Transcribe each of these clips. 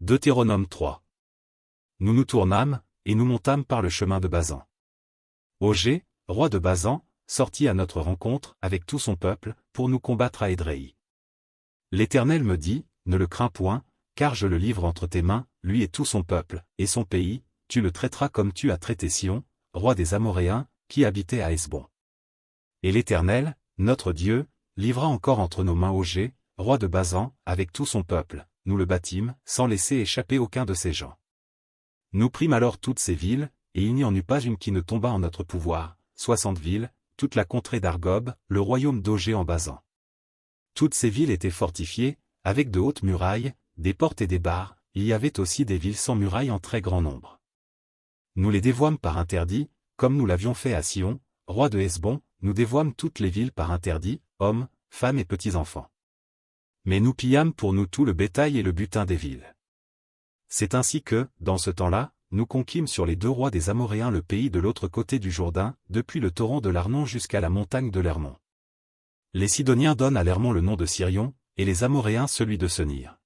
Deutéronome 3. Nous nous tournâmes, et nous montâmes par le chemin de Basan. Ogé, roi de Basan, sortit à notre rencontre avec tout son peuple, pour nous combattre à Édréi. L'Éternel me dit, ne le crains point, car je le livre entre tes mains, lui et tout son peuple, et son pays, tu le traiteras comme tu as traité Sion, roi des Amoréens, qui habitait à Hesbon. Et l'Éternel, notre Dieu, livra encore entre nos mains Ogé, roi de Basan, avec tout son peuple, nous le battîmes, sans laisser échapper aucun de ses gens. Nous prîmes alors toutes ces villes, et il n'y en eut pas une qui ne tombât en notre pouvoir, 60 villes, toute la contrée d'Argob, le royaume d'Ogé en Basan. Toutes ces villes étaient fortifiées, avec de hautes murailles, des portes et des barres, il y avait aussi des villes sans murailles en très grand nombre. Nous les dévoîmes par interdit, comme nous l'avions fait à Sion, roi de Hesbon, nous dévoîmes toutes les villes par interdit, hommes, femmes et petits-enfants. Mais nous pillâmes pour nous tout le bétail et le butin des villes. C'est ainsi que, dans ce temps-là, nous conquîmes sur les deux rois des Amoréens le pays de l'autre côté du Jourdain, depuis le torrent de l'Arnon jusqu'à la montagne de l'Hermon. Les Sidoniens donnent à l'Hermon le nom de Sirion, et les Amoréens celui de Senir.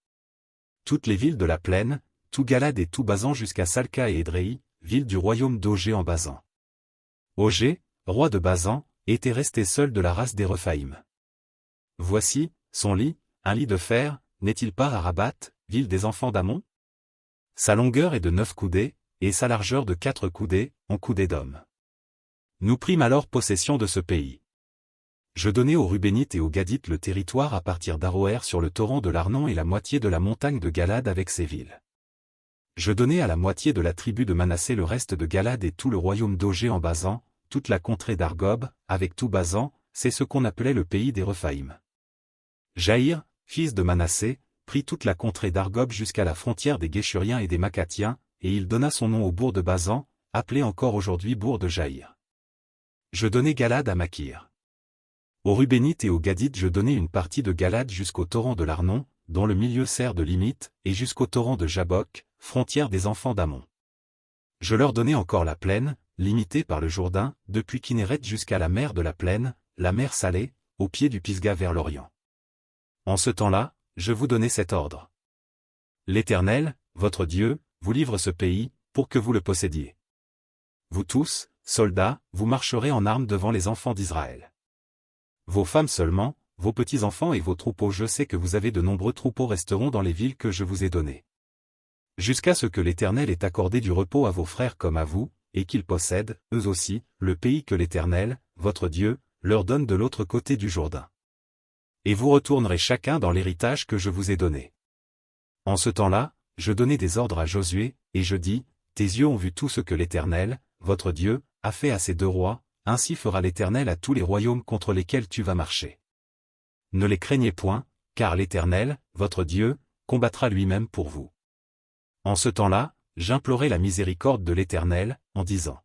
Toutes les villes de la plaine, tout Galad et tout Basan jusqu'à Salca et Édréi, villes du royaume d'Ogé en Basan. Ogé, roi de Basan, était resté seul de la race des Rephaïm. Voici, son lit, un lit de fer, n'est-il pas à Rabat, ville des enfants d'Ammon? Sa longueur est de 9 coudées, et sa largeur de 4 coudées, en coudées d'homme. Nous prîmes alors possession de ce pays. Je donnai aux Rubénites et aux Gadites le territoire à partir d'Aroër sur le torrent de l'Arnon et la moitié de la montagne de Galad avec ses villes. Je donnai à la moitié de la tribu de Manassé le reste de Galad et tout le royaume d'Ogé en Basan, toute la contrée d'Argob, avec tout Basan, c'est ce qu'on appelait le pays des Rephaïm. Jaïr, fils de Manassé, prit toute la contrée d'Argob jusqu'à la frontière des Guéshuriens et des Makathiens, et il donna son nom au bourg de Basan, appelé encore aujourd'hui bourg de Jaïr. Je donnai Galad à Makir. Aux Rubénites et aux Gadites je donnai une partie de Galad jusqu'au torrent de l'Arnon, dont le milieu sert de limite, et jusqu'au torrent de Jabbok, frontière des enfants d'Ammon. Je leur donnai encore la plaine, limitée par le Jourdain, depuis Kinéret jusqu'à la mer de la plaine, la mer Salée, au pied du Pisga vers l'Orient. En ce temps-là, je vous donnai cet ordre. L'Éternel, votre Dieu, vous livre ce pays, pour que vous le possédiez. Vous tous, soldats, vous marcherez en armes devant les enfants d'Israël. Vos femmes seulement, vos petits-enfants et vos troupeaux, je sais que vous avez de nombreux troupeaux, resteront dans les villes que je vous ai données. Jusqu'à ce que l'Éternel ait accordé du repos à vos frères comme à vous, et qu'ils possèdent, eux aussi, le pays que l'Éternel, votre Dieu, leur donne de l'autre côté du Jourdain. Et vous retournerez chacun dans l'héritage que je vous ai donné. En ce temps-là, je donnai des ordres à Josué, et je dis, tes yeux ont vu tout ce que l'Éternel, votre Dieu, a fait à ces deux rois, ainsi fera l'Éternel à tous les royaumes contre lesquels tu vas marcher. Ne les craignez point, car l'Éternel, votre Dieu, combattra lui-même pour vous. En ce temps-là, j'implorai la miséricorde de l'Éternel, en disant,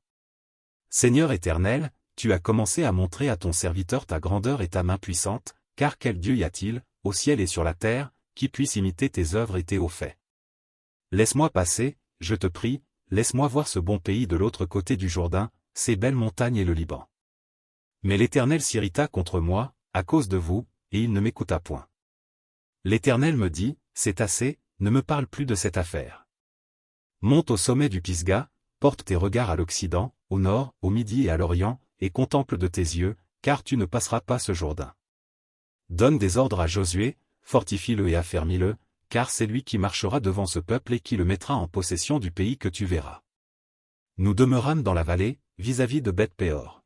Seigneur Éternel, tu as commencé à montrer à ton serviteur ta grandeur et ta main puissante, car quel Dieu y a-t-il, au ciel et sur la terre, qui puisse imiter tes œuvres et tes hauts faits? Laisse-moi passer, je te prie, laisse-moi voir ce bon pays de l'autre côté du Jourdain, ces belles montagnes et le Liban. Mais l'Éternel s'irrita contre moi, à cause de vous, et il ne m'écouta point. L'Éternel me dit, c'est assez, ne me parle plus de cette affaire. Monte au sommet du Pisga, porte tes regards à l'Occident, au Nord, au Midi et à l'Orient, et contemple de tes yeux, car tu ne passeras pas ce Jourdain. Donne des ordres à Josué, fortifie-le et affermis-le, car c'est lui qui marchera devant ce peuple et qui le mettra en possession du pays que tu verras. Nous demeurâmes dans la vallée, vis-à-vis de Beth-Péor.